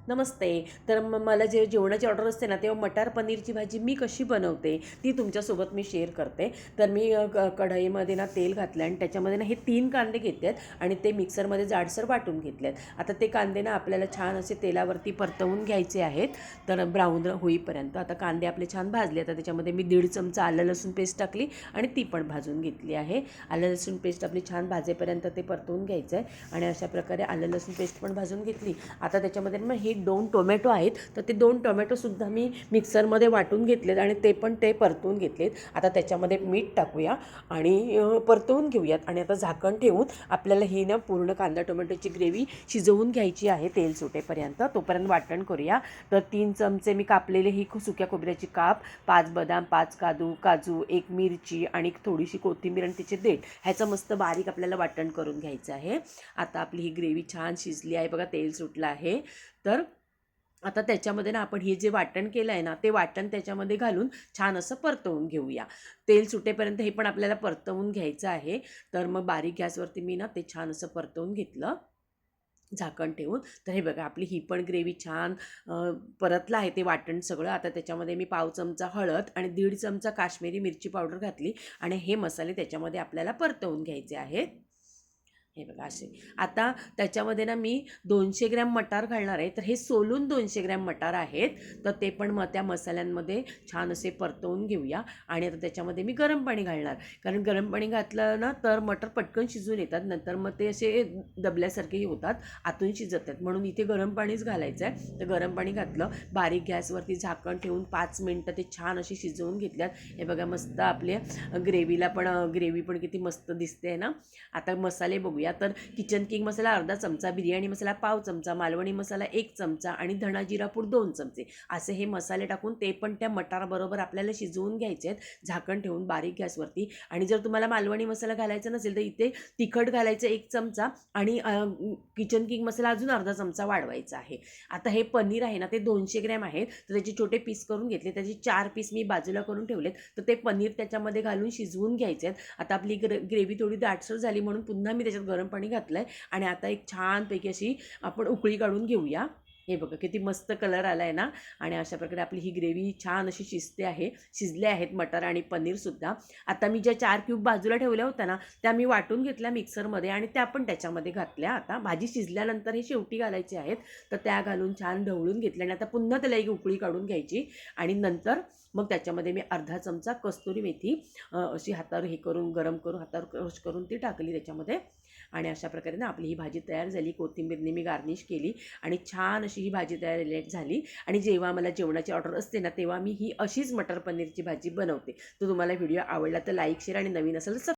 नमस्ते. तर मला जे जेवणाची ऑर्डर असते ना, तेव्हा मटार पनीरची भाजी मी कशी बनवते ती तुमच्यासोबत मी शेअर करते. तर मी कढईमध्ये ना तेल घातलं आणि त्याच्यामध्ये ना हे 3 कांदे घेतले आहेत आणि ते मिक्सरमध्ये जाडसर वाटून घेतले आहेत. आता ते कांदे ना आपल्याला छान असे तेलावरती परतवून घ्यायचे आहेत, तर ब्राऊन होईपर्यंत. आता कांदे आपले छान भाजले. आता त्याच्यामध्ये मी 1.5 चमचा आलं लसूण पेस्ट टाकली आणि ती पण भाजून घेतली आहे. आलं लसूण पेस्ट आपली छान भाजेपर्यंत ते परतवून घ्यायचं आहे आणि अशा प्रकारे आलं लसूण पेस्ट पण भाजून घेतली. आता त्याच्यामध्ये मग हे 2 टोमॅटो आहेत, तर ते 2 टोमॅटोसुद्धा मी मिक्सरमध्ये वाटून घेतलेत आणि ते परतवून घेतलेत. आता त्याच्यामध्ये मीठ टाकूया आणि परतवून घेऊयात आणि आता झाकण ठेवून आपल्याला ही ना पूर्ण कांदा टोमॅटोची ग्रेव्ही शिजवून घ्यायची आहे तेल सुटेपर्यंत. तोपर्यंत वाटण करूया. तर 3 चमचे मी कापलेले ही सुक्या खोबऱ्याची काप, 5 बदाम, 5 काजू, 1 मिरची आणि थोडीशी कोथिंबीर आणि तिचे देठ ह्याचं मस्त बारीक आपल्याला वाटण करून घ्यायचं आहे. आता आपली ही ग्रेव्ही छान शिजली आहे बघा, तेल सुटलं आहे. तर आता त्याच्यामध्ये ना आपण हे जे वाटण केलं आहे ना, ते वाटण त्याच्यामध्ये घालून छान असं परतवून घेऊया. तेल सुटेपर्यंत हे पण आपल्याला परतवून घ्यायचं आहे. तर मग बारीक गॅसवरती मी ना ते छान असं परतवून घेतलं झाकण ठेवून. तर हे बघा आपली ही पण ग्रेव्ही छान परतलं आहे ते वाटण सगळं. आता त्याच्यामध्ये मी पाव चमचा हळद आणि 1.5 चमचा काश्मीरी मिरची पावडर घातली आणि हे मसाले त्याच्यामध्ये आपल्याला परतवून घ्यायचे आहेत. हे बघा असे. आता त्याच्यामध्ये ना मी 200 ग्रॅम मटार घालणार आहे. तर हे सोलून 200 ग्रॅम मटार आहेत. तर ते पण मग त्या मसाल्यांमध्ये छान असे परतवून घेऊया आणि आता त्याच्यामध्ये मी गरम पाणी घालणार. कारण गरम पाणी घातलं ना तर मटर पटकन शिजून येतात. नंतर मग ते असे दबल्यासारखेही होतात, आतून शिजत आहेत. म्हणून इथे गरम पाणीच घालायचं आहे. तर गरम पाणी घातलं. बारीक गॅसवरती झाकण ठेवून 5 मिनटं ते छान अशी शिजवून घेतल्यात. हे बघा मस्त आपले ग्रेव्ही पण किती मस्त दिसते ना. आता मसाले बघूया. तर किचन किंग मसाला अर्धा चमचा, बिर्याणी मसाला पाव चमचा, मालवणी मसाला 1 चमचा आणि धणा जिरा पूड 2 चमचे असे हे मसाले टाकून ते पण त्या मटाराबरोबर आपल्याला शिजवून घ्यायचे आहेत झाकण ठेवून बारीक गॅसवरती. आणि जर तुम्हाला मालवणी मसाला घालायचा नसेल तर इथे तिखट घालायचं 1 चमचा आणि किचन किंग मसाला अजून अर्धा चमचा वाढवायचा आहे. आता हे पनीर आहे ना, ते 200 ग्रॅम आहे. तर त्याचे छोटे पीस करून घेतले, त्याचे 4 पीस मी बाजूला करून ठेवलेत. तर ते पनीर त्याच्यामध्ये घालून शिजवून घ्यायचे आहेत. आता आपली ग्रेव्ही थोडी दाटसर झाली म्हणून पुन्हा मी त्याच्यात गरम पाणी घातलं आहे आणि आता एक छानपैकी अशी आपण उकळी काढून घेऊया. हे बघा किती मस्त कलर आला आहे ना. आणि अशा प्रकारे आपली ही ग्रेव्ही छान अशी शिजले आहेत मटार आणि पनीरसुद्धा. आता मी ज्या 4 क्यूब बाजूला ठेवल्या होत्या ना, त्या मी वाटून घेतल्या मिक्सरमध्ये आणि त्या पण त्याच्यामध्ये घातल्या. आता भाजी शिजल्यानंतर हे शेवटी घालायचे आहेत. तर त्या घालून छान ढवळून घेतल्या आणि आता पुन्हा त्याला एक उकळी काढून घ्यायची आणि नंतर मग त्याच्यामध्ये मी अर्धा चमचा कस्तुरी मेथी अशी हातावर हे करून गरम करून हातावर क्रश करून ती टाकली त्याच्यामध्ये. आणि अशा प्रकारे ना आपली ही भाजी तयार झाली. कोथिंबीरने मी गार्निश केली आणि छान अशी ही भाजी तयार झाली. आणि जेव्हा मला जेवणाची ऑर्डर असते ना, तेव्हा मी ही अशीच मटर पनीरची भाजी बनवते. तर तुम्हाला व्हिडिओ आवडला तर लाईक, शेअर आणि नवीन असेल